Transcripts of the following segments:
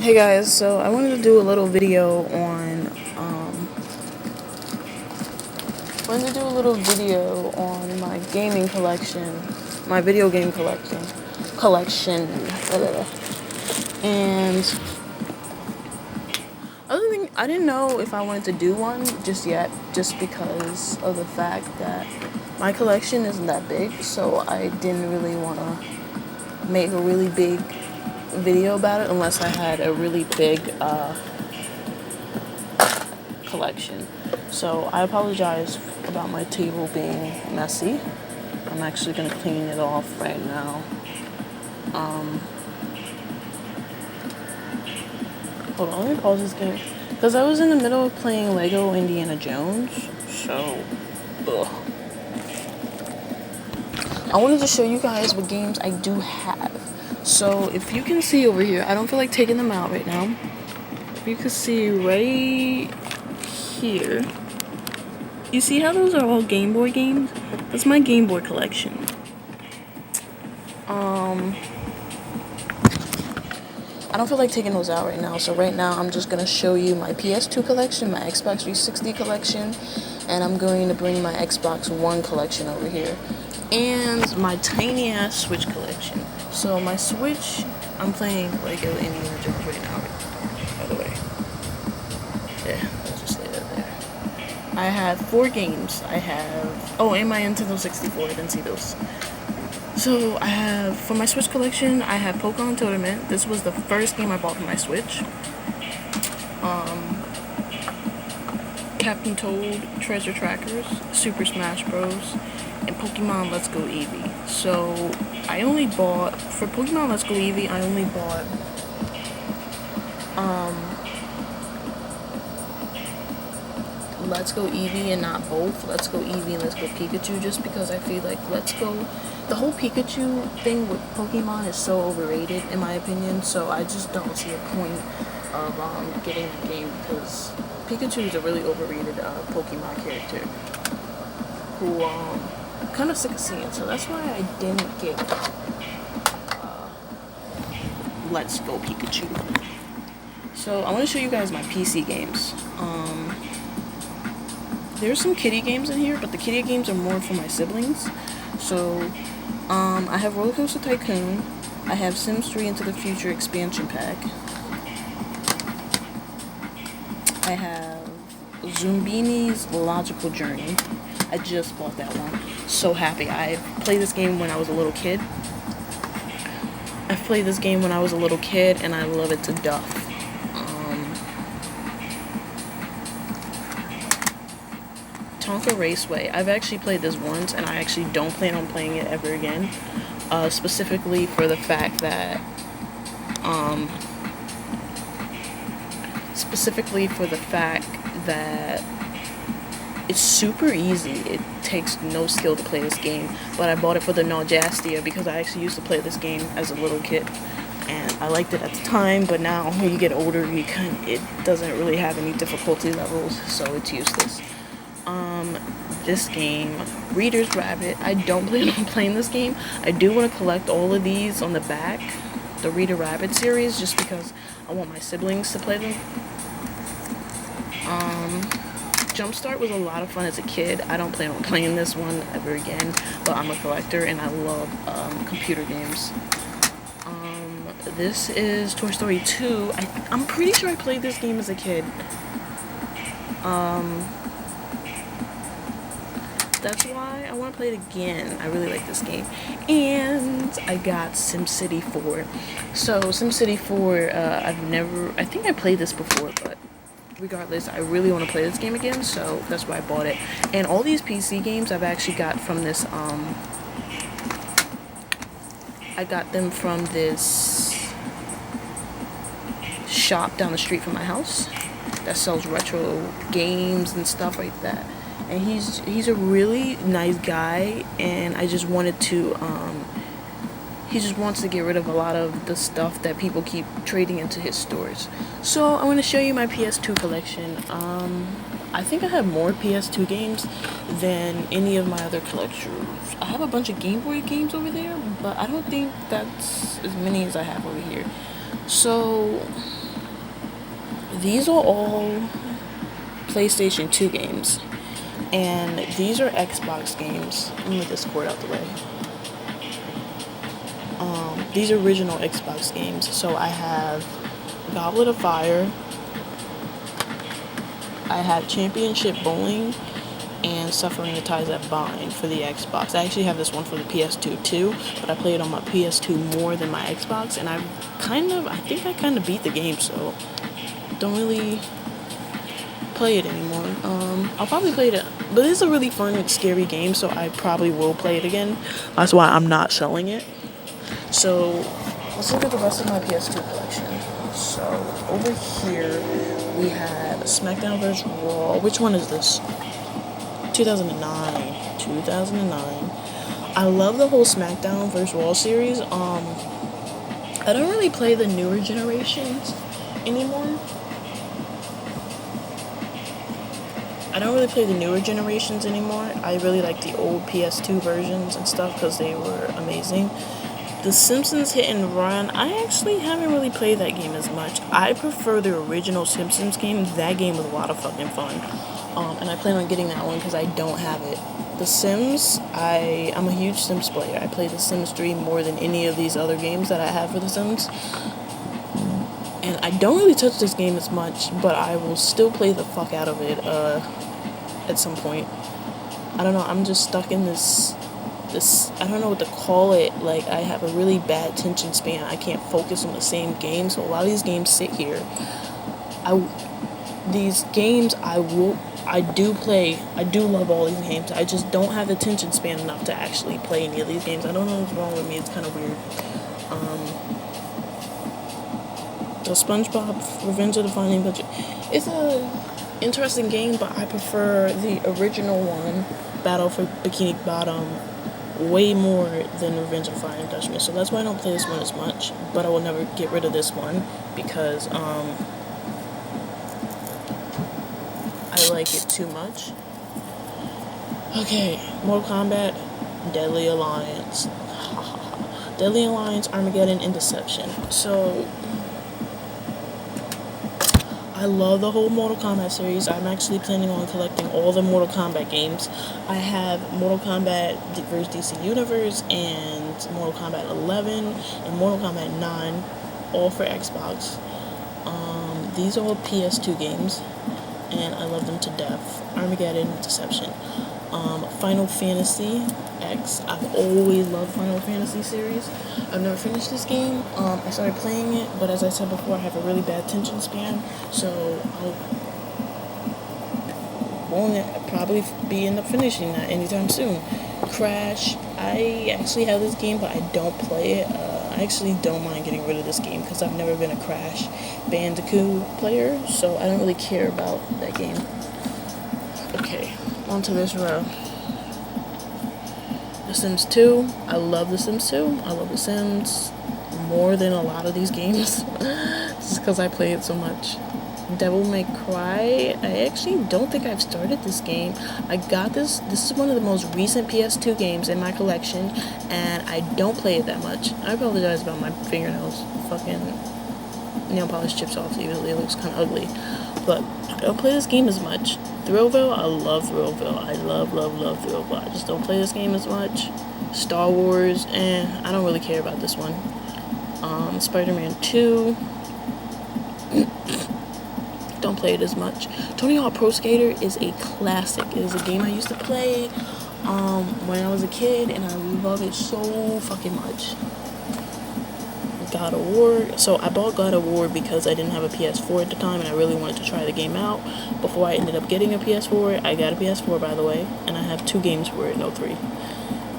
Hey guys, so I wanted to do a little video on my gaming collection, my video game collection, and other thing, I didn't know if I wanted to do one just yet, just because of the fact that my collection isn't that big, so I didn't really want to make a really big video about it unless I had a really big collection. So I apologize about my table being messy. I'm actually going to clean it off right now. Hold on, let me pause this game because I was in the middle of playing Lego Indiana Jones, so I wanted to show you guys what games I do have. So if you can see over here, I don't feel like taking them out right now. If you can see right here, you see how those are all Game Boy games? That's my Game Boy collection. I don't feel like taking those out right now, so right now I'm just going to show you my PS2 collection, my Xbox 360 collection, and I'm going to bring my Xbox One collection over here, and my tiny ass Switch collection. So my Switch, I'm playing Lego Indiana Jones right now, by the way. Yeah, let's just lay that there. I have 4 games. I have, and my Nintendo 64, I didn't see those. So I have, for my Switch collection, I have Pokemon Tournament. This was the first game I bought for my Switch. Captain Toad, Treasure Trackers, Super Smash Bros, and Pokemon Let's Go Eevee. So for Pokemon Let's Go Eevee, I only bought Let's Go Eevee and not both Let's Go Eevee and Let's Go Pikachu, just because I feel like the whole Pikachu thing with Pokemon is so overrated in my opinion, so I just don't see a point of getting the game, because Pikachu is a really overrated Pokemon character who I'm kind of sick of seeing, so that's why I didn't get Let's Go Pikachu. So I want to show you guys my PC games. There's some kiddie games in here, but the kiddie games are more for my siblings. So, I have Roller Coaster Tycoon. I have Sims 3 Into the Future expansion pack. I have Zumbini's Logical Journey. I just bought that one. So happy. I played this game when I was a little kid. and I love it to death. Tonka Raceway. I've actually played this once, and I actually don't plan on playing it ever again. Specifically for the fact that, it's super easy. It takes no skill to play this game, but I bought it for the Nostalgia because I actually used to play this game as a little kid, and I liked it at the time. But now, when you get older, it doesn't really have any difficulty levels, so it's useless. This game, Reader's Rabbit, I don't plan on playing this game. I do want to collect all of these on the back, the Reader Rabbit series, just because I want my siblings to play them. Jumpstart was a lot of fun as a kid. I don't plan on playing this one ever again, but I'm a collector and I love computer games. This is Toy Story 2. I'm pretty sure I played this game as a kid. That's why I want to play it again. I really like this game. And I got SimCity 4. So SimCity 4, I think I played this before, but regardless, I really want to play this game again, so that's why I bought it. And all these PC games I've actually got from this, I got them from this shop down the street from my house that sells retro games and stuff like that. And he's a really nice guy, and I just wanted to, he just wants to get rid of a lot of the stuff that people keep trading into his stores. So I want to show you my PS2 collection. I think I have more PS2 games than any of my other collections. I have a bunch of Game Boy games over there, but I don't think that's as many as I have over here. So these are all PlayStation 2 games, and these are Xbox games. Let me move this cord out the way. These are original Xbox games. So I have Goblet of Fire, I have Championship Bowling, and Suffering the Ties That Bind for the Xbox. I actually have this one for the PS2 too, but I play it on my PS2 more than my Xbox, and I think I kind of beat the game, so don't really play it anymore. I'll probably play it, but it's a really fun, scary game, so I probably will play it again. That's why I'm not selling it. So let's look at the rest of my PS2 collection. So over here we have SmackDown vs. Raw. Which one is this? 2009. I love the whole SmackDown vs. Raw series. I don't really play the newer generations anymore. I really like the old PS2 versions and stuff because they were amazing. The Simpsons Hit and Run, I actually haven't really played that game as much. I prefer the original Simpsons game. That game was a lot of fucking fun. And I plan on getting that one because I don't have it. The Sims, I'm a huge Sims player. I play The Sims 3 more than any of these other games that I have for The Sims. And I don't really touch this game as much, but I will still play the fuck out of it at some point. I don't know, I'm just stuck in this, I don't know what to call it, like, I have a really bad attention span. I can't focus on the same game, so a lot of these games sit here. These games I do play. I do love all these games. I just don't have the attention span enough to actually play any of these games. I don't know what's wrong with me. It's kind of weird. The SpongeBob Revenge of the Finding Budget. It's a interesting game, but I prefer the original one, Battle for Bikini Bottom, way more than Revenge of the Flying Dutchman. So that's why I don't play this one as much. But I will never get rid of this one because I like it too much. Okay, Mortal Kombat, Deadly Alliance. Deadly Alliance, Armageddon, and Deception. So I love the whole Mortal Kombat series. I'm actually planning on collecting all the Mortal Kombat games. I have Mortal Kombat vs. DC Universe and Mortal Kombat 11 and Mortal Kombat 9, all for Xbox. These are all PS2 games, and I love them to death. Armageddon, Deception. Final Fantasy X. I've always loved Final Fantasy series. I've never finished this game. I started playing it, but as I said before, I have a really bad attention span, so I won't probably end up finishing that anytime soon. Crash. I actually have this game, but I don't play it. I actually don't mind getting rid of this game because I've never been a Crash Bandicoot player, so I don't really care about that game. Okay, on to this row. The Sims 2. I love The Sims 2. I love The Sims more than a lot of these games just because I play it so much. Devil May Cry. I actually don't think I've started this game. I got this. This is one of the most recent PS2 games in my collection, and I don't play it that much. I apologize about my fingernails. Fucking nail polish chips off. Usually it looks kind of ugly, but I don't play this game as much. Thrillville. I love Thrillville. I love Thrillville. I just don't play this game as much. Star Wars, I don't really care about this one. Spider-Man 2. Don't play it as much. Tony Hawk Pro Skater is a classic. It is a game I used to play when I was a kid, and I love it so fucking much. God of War. So I bought God of War because I didn't have a PS4 at the time, and I really wanted to try the game out before I ended up getting a PS4. I got a PS4, by the way, and I have 2 games for it, no 3.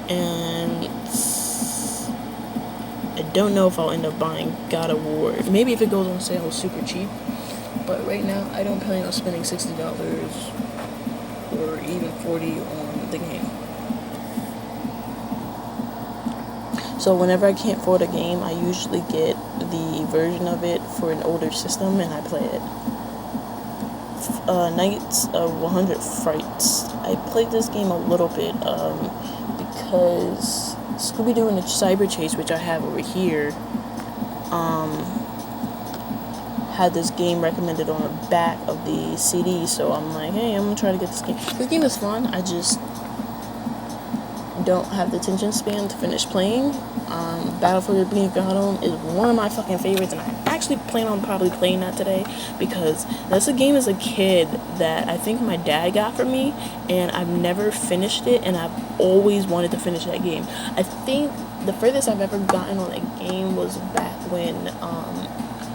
And I don't know if I'll end up buying God of War. Maybe if it goes on sale super cheap. But right now, I don't plan on spending $60 or even $40 on the game. So whenever I can't afford a game, I usually get the version of it for an older system, and I play it. Knights of 100 Frights. I played this game a little bit because Scooby-Doo and the Cyber Chase, which I have over here, had this game recommended on the back of the CD, so I'm like, hey, I'm gonna try to get this game. This game is fun. I just don't have the attention span to finish playing. Battlefield Inferno is one of my fucking favorites, and I actually plan on probably playing that today, because that's a game as a kid that I think my dad got for me, and I've never finished it, and I've always wanted to finish that game. I think the furthest I've ever gotten on that game was back when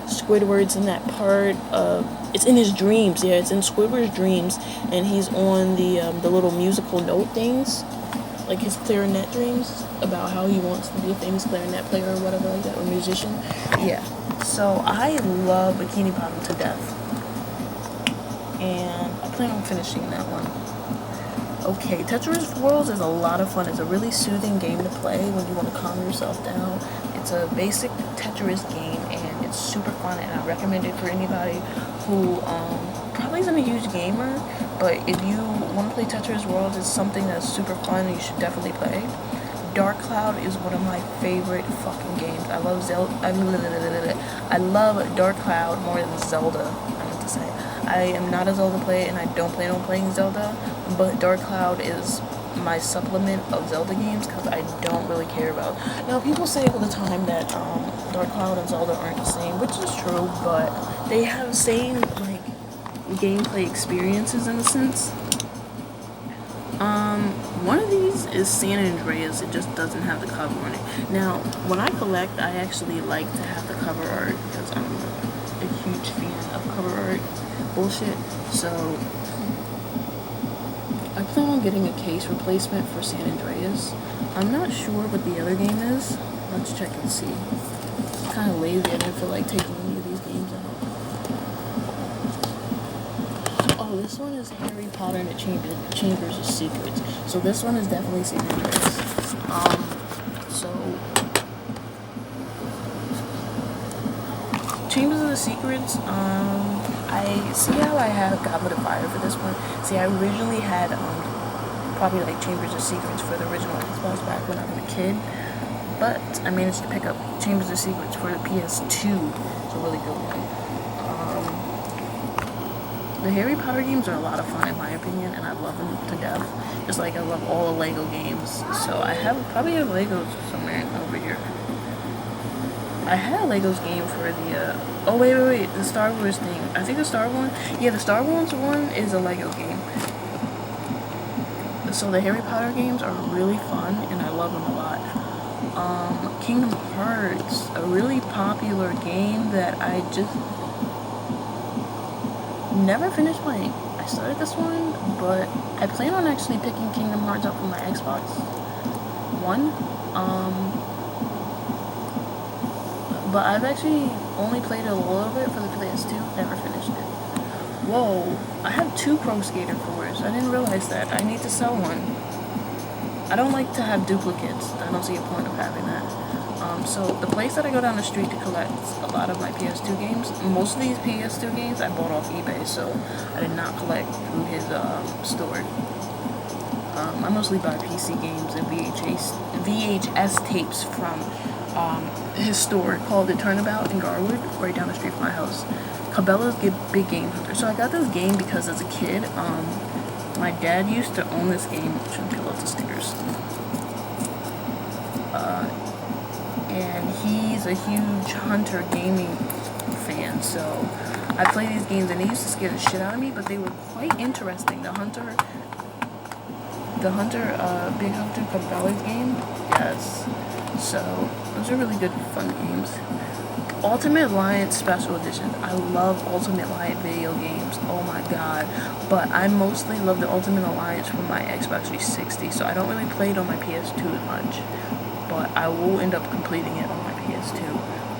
Squidward's in that part of, it's in his dreams, yeah, it's in Squidward's dreams, and he's on the little musical note things, like his clarinet dreams, about how he wants to be a famous clarinet player or whatever like that, or musician. Yeah. So I love Bikini Bottom to death. And I plan on finishing that one. Okay, Tetris Worlds is a lot of fun. It's a really soothing game to play when you want to calm yourself down. It's a basic Tetris game, and it's super fun, and I recommend it for anybody who probably isn't a huge gamer, but if you want to play Tetris Worlds, it's something that's super fun and you should definitely play. Dark Cloud is one of my favorite fucking games. I love I love Dark Cloud more than Zelda, I meant to say. I am not a Zelda player, and I don't plan on playing Zelda, but Dark Cloud is my supplement of Zelda games, because I don't really care about. Now, people say all the time that Dark Cloud and Zelda aren't the same, which is true, but they have the same, like, gameplay experiences in a sense. One of these is San Andreas. It just doesn't have the cover on it. Now, when I collect, I actually like to have the cover art, because I'm a huge fan of cover art bullshit. So I plan on getting a case replacement for San Andreas. I'm not sure what the other game is. Let's check and see. I'm kind of lazy. I didn't feel like taking any of these games out. Oh, this one is Harry Potter and the Chambers of Secrets. So this one is definitely San Andreas. So Chambers of the Secrets, I see how I have Goblet of Fire for this one. See, I originally had probably like Chambers of Secrets for the original Xbox back when I was a kid, but I managed to pick up Chambers of Secrets for the PS2. It's a really good one. The Harry Potter games are a lot of fun in my opinion, and I love them to death. Just like I love all the Lego games. So I probably have Legos somewhere over here. I had a Legos game for the, oh wait, the Star Wars thing. I think the Star Wars one is a Lego game. So the Harry Potter games are really fun, and I love them a lot. Kingdom Hearts, a really popular game that I just never finished playing. I started this one, but I plan on actually picking Kingdom Hearts up on my Xbox One. But I've actually only played it a little bit for the PS2, never finished it. Whoa, I have 2 Pro Skater 4s. I didn't realize that. I need to sell one. I don't like to have duplicates. I don't see a point of having that. So the place that I go down the street to collect a lot of my PS2 games, most of these PS2 games I bought off eBay, so I did not collect through his store. I mostly buy PC games and VHS tapes from his store called The Turnabout in Garwood, right down the street from my house. Cabela's Big Game Hunter. So I got this game because as a kid, my dad used to own this game, which should peel out the stickers. And he's a huge Hunter gaming fan, so I play these games and they used to scare the shit out of me, but they were quite interesting. The Hunter Big Hunter Cabela's game, yes. So those are really good fun games. Ultimate Alliance Special Edition. I love Ultimate Alliance video games. Oh my god. But I mostly love the Ultimate Alliance from my Xbox 360, so I don't really play it on my PS2 as much. But I will end up completing it on my PS2.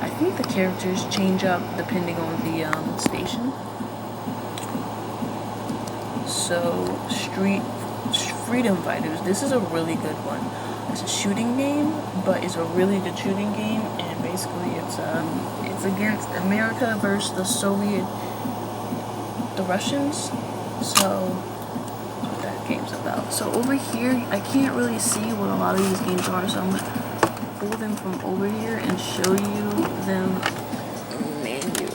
I think the characters change up depending on the station. So Freedom Fighters. This is a really good one. It's a shooting game, but it's a really good shooting game, and basically it's against America versus the Russians. So what that game's about. So over here, I can't really see what a lot of these games are, so I'm gonna pull them from over here and show you them. Menu.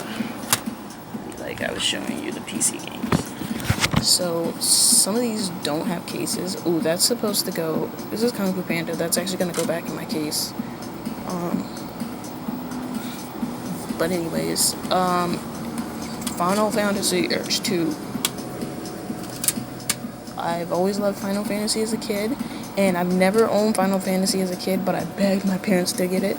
was showing you the PC games. So some of these don't have cases. Ooh, that's supposed to go. This is Kung Fu Panda. That's actually gonna go back in my case. But anyways, Final Fantasy Urge 2. I've always loved Final Fantasy as a kid, and I've never owned Final Fantasy as a kid, but I begged my parents to get it.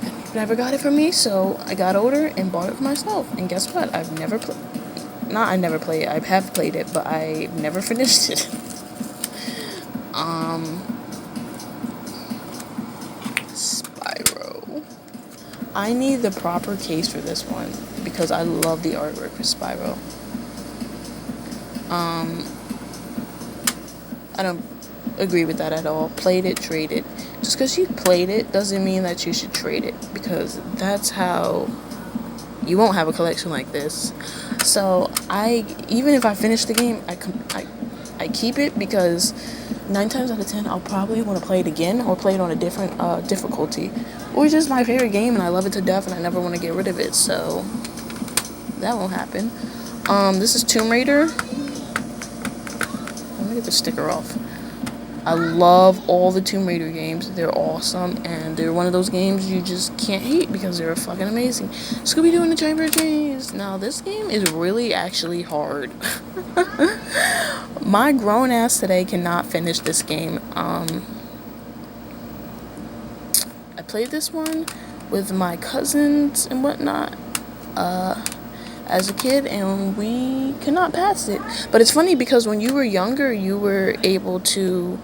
They never got it for me, so I got older and bought it for myself. And guess what? I never played it. I have played it, but I never finished it. Spyro. I need the proper case for this one because I love the artwork for Spyro. I don't agree with that at all. Played it, trade it. Just because you played it doesn't mean that you should trade it, because that's how you won't have a collection like this. So even if I finish the game, I keep it, because 9 times out of 10 I'll probably want to play it again or play it on a different difficulty, or it's just my favorite game and I love it to death and I never want to get rid of it. So that won't happen. This is Tomb Raider. Let me get the sticker off. I love all the Tomb Raider games. They're awesome, and they're one of those games you just can't hate because they're fucking amazing. Scooby-Doo and the Chamber of Dreams. Now, this game is really actually hard. My grown ass today cannot finish this game. I played this one with my cousins and whatnot as a kid, and we could not pass it. But it's funny because when you were younger, you were able to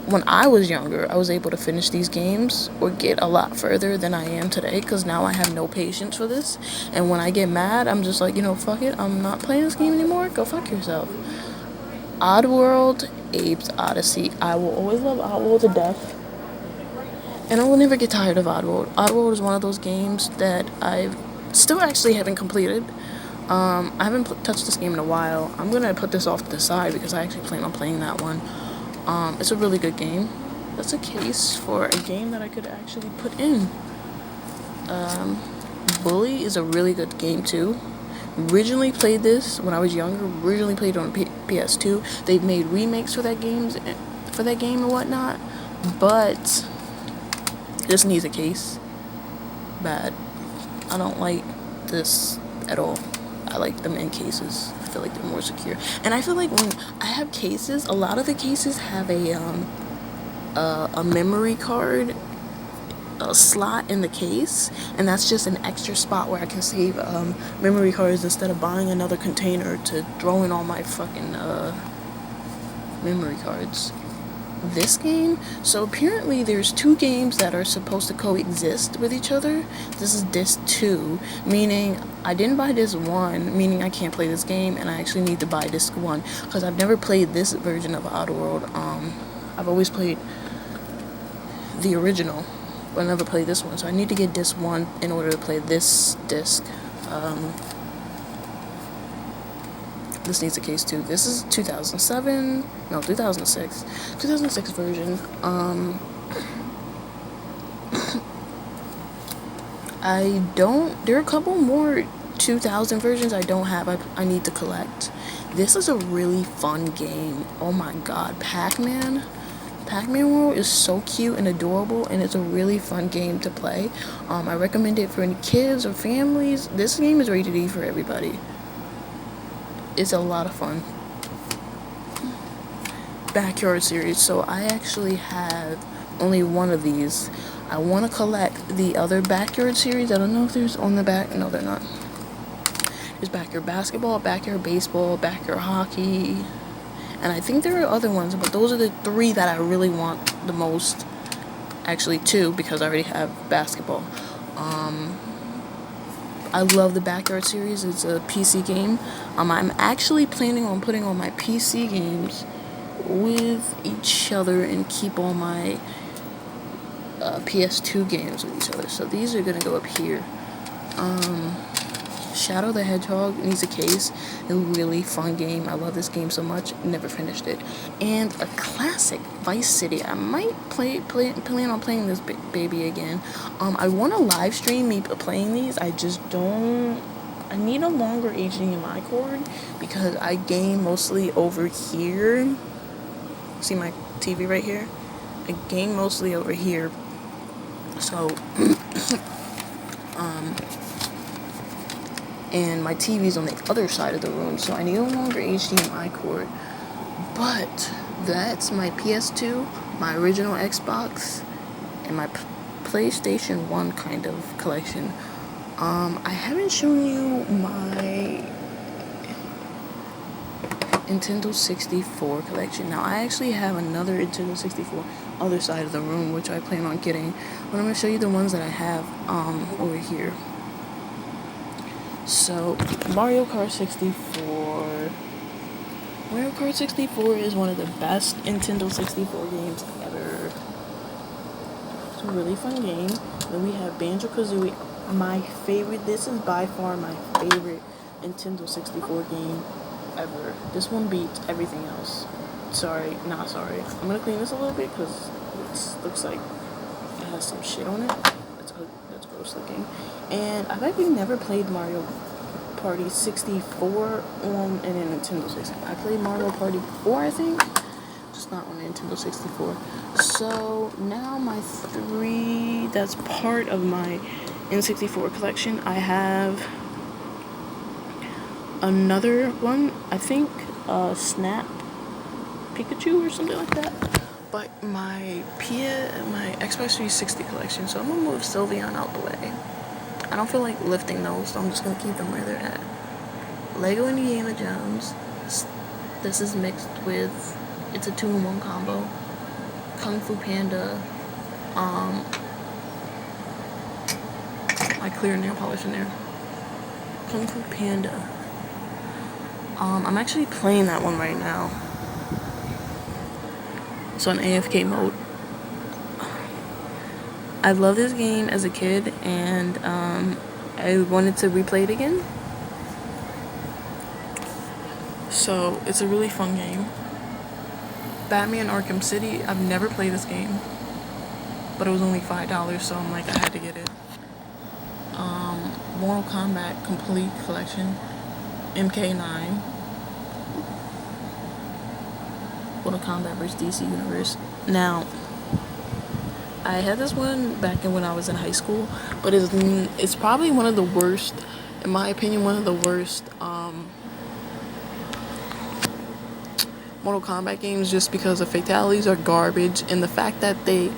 when I was younger, I was able to finish these games or get a lot further than I am today, because now I have no patience for this. And when I get mad, I'm just like, fuck it, I'm not playing this game anymore. Go fuck yourself. Oddworld, Abe's Odyssey. I will always love Oddworld to death, and I will never get tired of Oddworld. Oddworld is one of those games that I still actually haven't completed. I haven't touched this game in a while. I'm gonna put this off to the side because I actually plan on playing that one. It's a really good game. That's a case for a game that I could actually put in. Bully is a really good game too. Originally played this when I was younger. Originally played it on PS2. They've made remakes for that game and whatnot, but this needs a case. Bad. I don't like this at all. I like them in cases. I feel like they're more secure. And I feel like when I have cases, a lot of the cases have a memory card slot in the case, and that's just an extra spot where I can save memory cards instead of buying another container to throw in all my fucking memory cards. This game, so apparently there's 2 games that are supposed to coexist with each other. This is disc 2, meaning I didn't buy disc 1, meaning I can't play this game, and I actually need to buy disc 1 because I've never played this version of Oddworld. I've always played the original, but I never played this one, so I need to get disc 1 in order to play this disc. This needs a case too. This is 2006 version. There are a couple more 2000 versions I don't have. I need to collect. This is a really fun game. Oh my god, Pac-Man World is so cute and adorable, and it's a really fun game to play. I recommend it for any kids or families. This game is rated E for everybody. It's a lot of fun. Backyard series. So I actually have only one of these. I want to collect the other Backyard series. I don't know if there's on the back. No, they're not. There's Backyard Basketball, Backyard Baseball, Backyard Hockey, and I think there are other ones, but those are the 3 that I really want the most. Actually 2, because I already have basketball. I love the Backyard series. It's a PC game. I'm actually planning on putting all my PC games with each other and keep all my PS2 games with each other. So these are gonna go up here. Shadow the Hedgehog needs a case. A really fun game. I love this game so much. Never finished it. And a classic, Vice City. I might plan on playing this baby again. I want to live stream me playing these. I just don't. I need a longer HDMI cord because I game mostly over here. See my TV right here? I game mostly over here. So, and my TV's on the other side of the room, so I need a longer HDMI cord. But that's my PS2, my original Xbox, and my PlayStation 1 kind of collection. I haven't shown you my Nintendo 64 collection. Now, I actually have another Nintendo 64 other side of the room, which I plan on getting. But I'm going to show you the ones that I have over here. So, Mario Kart 64. Mario Kart 64 is one of the best Nintendo 64 games ever. It's a really fun game. Then we have Banjo-Kazooie. My favorite, this is by far my favorite Nintendo 64 game ever. This one beats everything else. Sorry, not sorry. I'm gonna clean this a little bit because it looks like it has some shit on it. That's gross looking. And I've actually never played Mario Party 64 on a Nintendo 64. I played Mario Party before, I think, just not on Nintendo 64. So now my three, that's part of my N64 collection. I have another one, I think, Snap Pikachu or something like that. But my Xbox 360 collection, so I'm gonna move Sylveon out the way. I don't feel like lifting those, so I'm just gonna keep them where they're at. Lego Indiana Jones. This is mixed with, it's a 2-in-1 combo. Kung Fu Panda. My clear nail polish in there. Kung Fu Panda. I'm actually playing that one right now. It's on AFK mode. I love this game as a kid, and I wanted to replay it again. So it's a really fun game. Batman Arkham City. I've never played this game, but it was only $5, so I'm like, I had to get it. Mortal Kombat Complete Collection, MK9. Mortal Kombat vs. DC Universe. Now, I had this one back when I was in high school, but it's probably one of the worst, in my opinion, one of the worst Mortal Kombat games, just because the fatalities are garbage, and the fact that they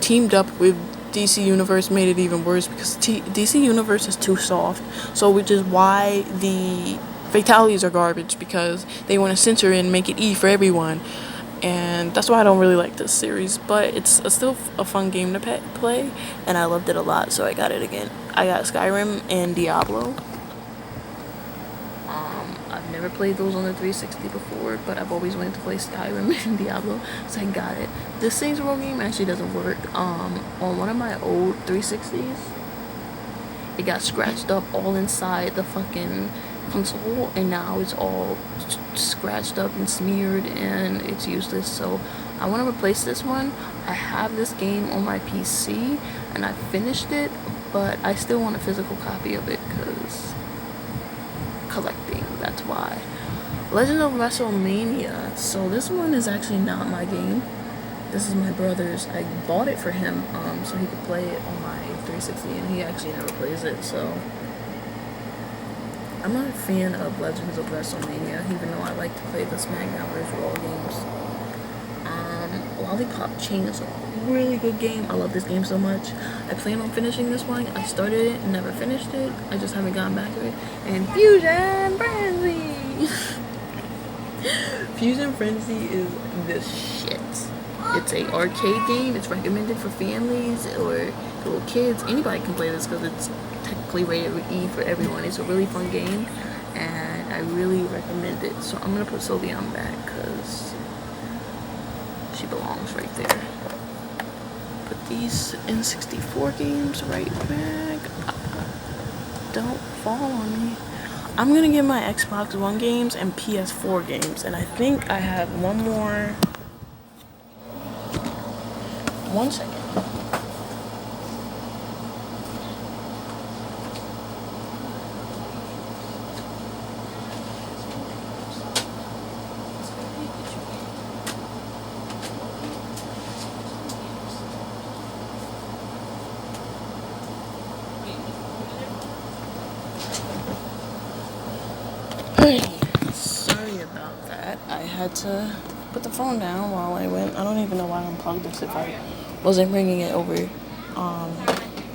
teamed up with DC Universe made it even worse, because DC Universe is too soft, so which is why the fatalities are garbage, because they want to censor it and make it E for everyone, and that's why I don't really like this series. But it's still a fun game to play, and I loved it a lot, so I got it again. I got Skyrim and Diablo. I've never played those on the 360 before, but I've always wanted to play Skyrim and Diablo, so I got it. This Saints Row game actually doesn't work. On one of my old 360s, it got scratched up all inside the fucking console, and now it's all scratched up and smeared, and it's useless. So I want to replace this one. I have this game on my PC, and I finished it, but I still want a physical copy of it, because collecting, that's why. Legend of WrestleMania. So this one is actually not my game. This is my brother's. I bought it for him so he could play it on my 360, and he actually never plays it, so I'm not a fan of Legends of WrestleMania, even though I like to play the SmackDown vs. Raw games. Lollipop Chain is a really good game. I love this game so much. I plan on finishing this one. I started it and never finished it. I just haven't gotten back to it. And Fusion Frenzy! Fusion Frenzy is the shit. It's a arcade game. It's recommended for families or little kids. Anybody can play this because it's technically rated E for everyone. It's a really fun game, and I really recommend it. So I'm gonna put Sylveon back because she belongs right there. Put these N64 games right back. don't fall on me. I'm gonna get my Xbox One games and PS4 games, and I think I have one more. 1 second. Hey, sorry about that. I had to put the phone down while I went. I don't even know why I unplugged this if I wasn't bringing it over.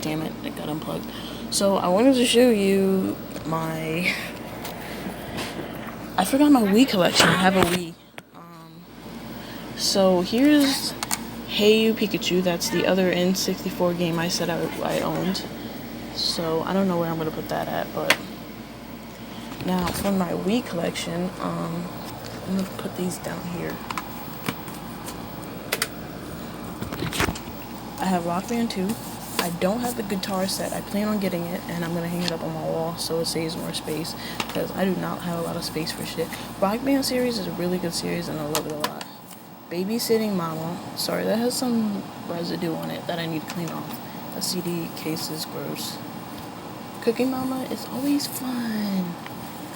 Damn it, it got unplugged. So I wanted to show you my. I forgot my Wii collection. I have a Wii. So here's Hey You Pikachu. That's the other N64 game I said I owned. So I don't know where I'm gonna put that at, but. Now, from my Wii collection, I'm going to put these down here. I have Rock Band 2. I don't have the guitar set. I plan on getting it, and I'm going to hang it up on my wall so it saves more space, because I do not have a lot of space for shit. Rock Band series is a really good series, and I love it a lot. Babysitting Mama. Sorry, that has some residue on it that I need to clean off. The CD case is gross. Cooking Mama is always fun.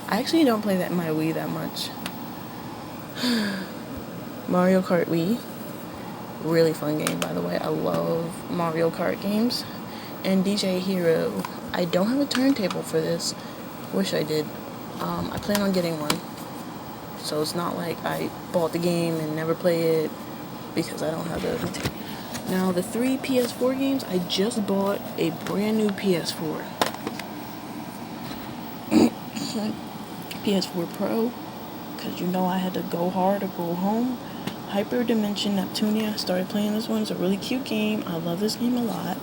I actually don't play that in my Wii that much. Mario Kart Wii. Really fun game, by the way. I love Mario Kart games. And DJ Hero. I don't have a turntable for this. Wish I did. I plan on getting one. So it's not like I bought the game and never play it because I don't have the... Now, the 3 PS4 games, I just bought a brand new PS4. PS4 Pro, because you know I had to go hard or go home. Hyper Dimension Neptunia. I started playing this one. It's a really cute game. I love this game a lot.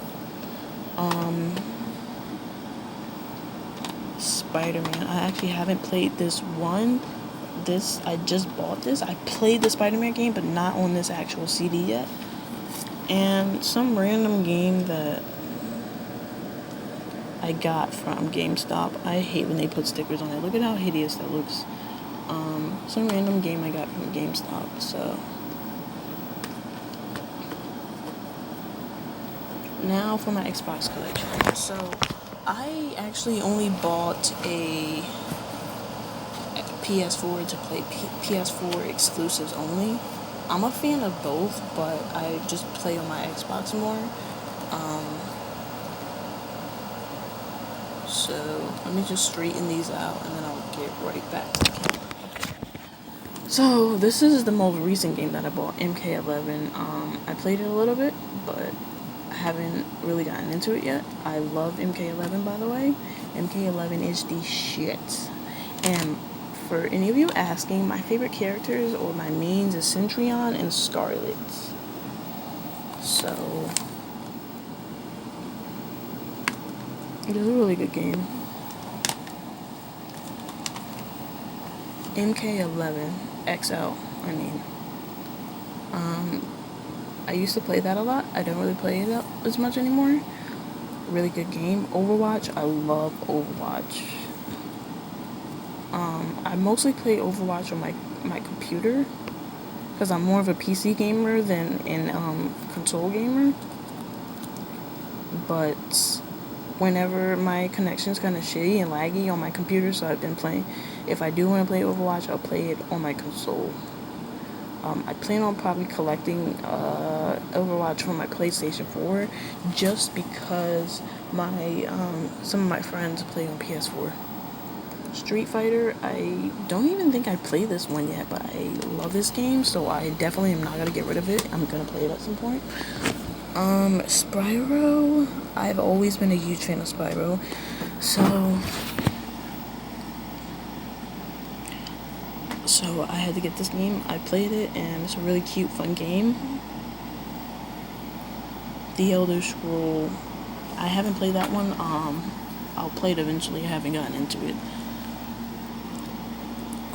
Spider-Man. I actually haven't played this one. I just bought this. I played the Spider-Man game, but not on this actual CD yet. And some random game that I got from GameStop. I hate when they put stickers on it. Look at how hideous that looks. Some random game I got from GameStop. So now for my Xbox collection. So I actually only bought a PS4 to play PS4 exclusives only. I'm a fan of both, but I just play on my Xbox more. So let me just straighten these out and then I'll get right back to the camera. So this is the most recent game that I bought, MK11. I played it a little bit, but I haven't really gotten into it yet. I love MK11, by the way. MK11 is the shit. And for any of you asking, my favorite characters or my mains is Centurion and Scarlet. So it is a really good game. MK11 XL, I used to play that a lot. I don't really play it as much anymore. Really good game. Overwatch, I love Overwatch. I mostly play Overwatch on my computer because I'm more of a PC gamer than an console gamer. But whenever my connection's kind of shitty and laggy on my computer, so I've been playing. If I do want to play Overwatch, I'll play it on my console. I plan on probably collecting Overwatch from my PlayStation 4 just because some of my friends play on PS4. Street Fighter, I don't even think I played this one yet, but I love this game, so I definitely am not going to get rid of it. I'm going to play it at some point. Spyro, I've always been a huge fan of Spyro, so I had to get this game. I played it, and it's a really cute, fun game. The Elder Scroll, I haven't played that one. I'll play it eventually. I haven't gotten into it.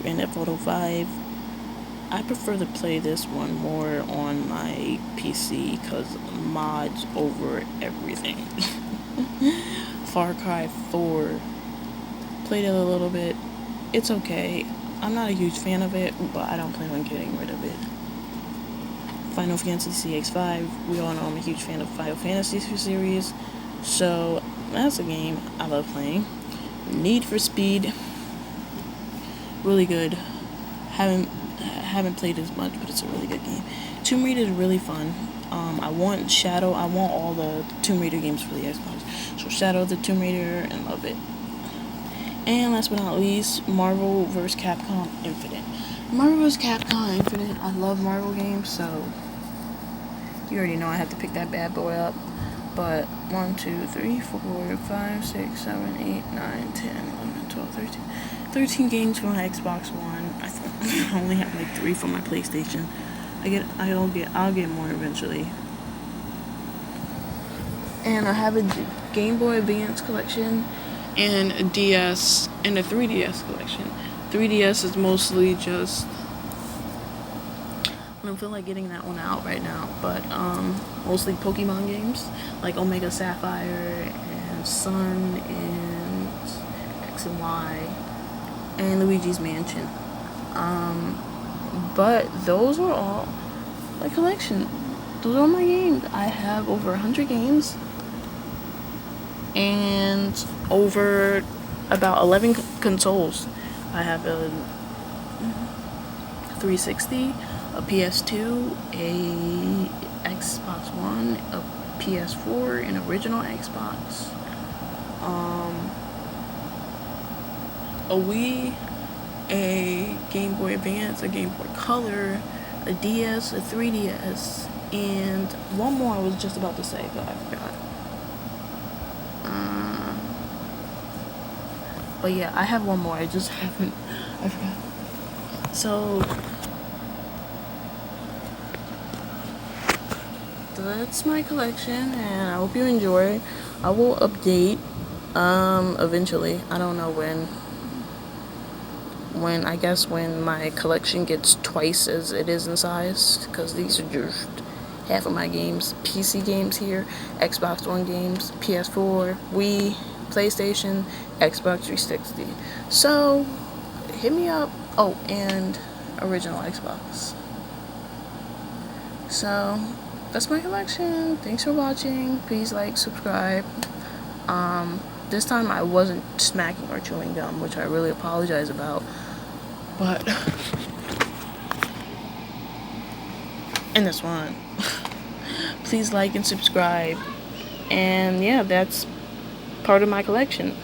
Grand Theft Auto 5. I prefer to play this one more on my PC because mods over everything. Far Cry 4. Played it a little bit. It's okay. I'm not a huge fan of it, but I don't plan on getting rid of it. Final Fantasy X5. We all know I'm a huge fan of Final Fantasy series, so that's a game I love playing. Need for Speed. Really good. Haven't played as much, but it's a really good game. Tomb Raider is really fun. I want all the Tomb Raider games for the Xbox. So Shadow of the Tomb Raider, and love it. And last but not least, Marvel vs. Capcom Infinite. Marvel vs. Capcom Infinite. I love Marvel games, so you already know I have to pick that bad boy up. But 1, 2, 3, 4, 5, 6, 7, 8, 9, 10, 11, 12, 13. 13 games for my Xbox One. I only have like 3 for my PlayStation. I'll get more eventually. And I have a Game Boy Advance collection and a DS and a 3DS collection. 3DS is mostly just, I don't feel like getting that one out right now, but mostly Pokemon games like Omega Sapphire and Sun and X and Y and Luigi's Mansion. But those are all my collection. Those are all my games. I have over 100 games and over about 11 consoles. I have a 360, a PS2, a Xbox One, a PS4, an original Xbox, a Wii, a Game Boy Advance, a Game Boy Color, a DS, a 3DS, and one more I was just about to say, but I forgot. But yeah, I have one more. I forgot. So that's my collection, and I hope you enjoy. I will update eventually. I don't know when. I guess when my collection gets twice as it is in size, because these are just half of my games. PC games here, Xbox One games, PS4, Wii, PlayStation, Xbox 360. So hit me up. Oh, and original Xbox. So that's my collection. Thanks for watching. Please like, subscribe. This time I wasn't smacking or chewing gum, which I really apologize about. But in this one, please like and subscribe. And yeah, that's part of my collection.